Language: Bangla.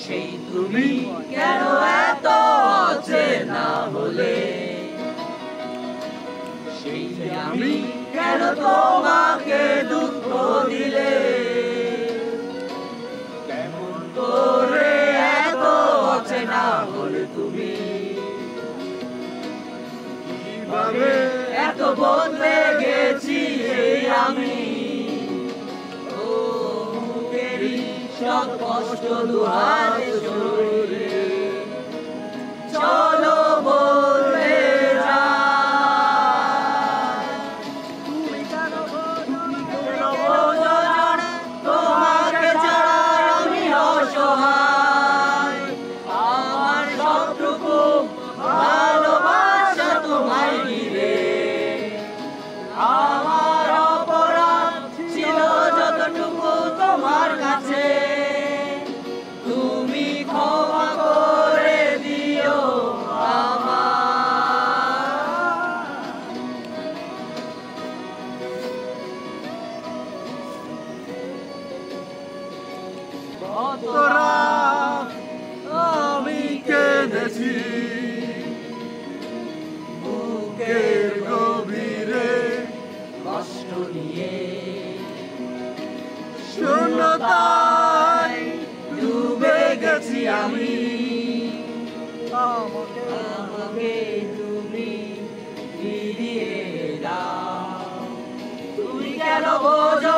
সেই তুমি কেন এত অচেনা হলে, সেই আমি কেন তোমাকে দুঃখ দিলে, কেমন করে এত অচেনা হলে তুমি, কিভাবে এত বদলে গেছি এই আমি। ও মুখেরই সব কষ্ট দুহাতে সরে চলো বলে যাই, তুমি কেন বোঝো না তোমাকে ছাড়া আমি অসহায়, আমার সবটুকু ভালোবাসা তোমায় ঘিরে, আমার অপরাধ ছিল যতটুকু তোমার কাছে, তুমি ক্ষমা করে দিও রাত আমি কেঁদেছি বুকের গভীরে কষ্ট নিয়ে, শূন্যতায় ডুবে গেছি আমি। আমাকে তুমি ফিরিয়ে দাও, তুমি কেন বোঝো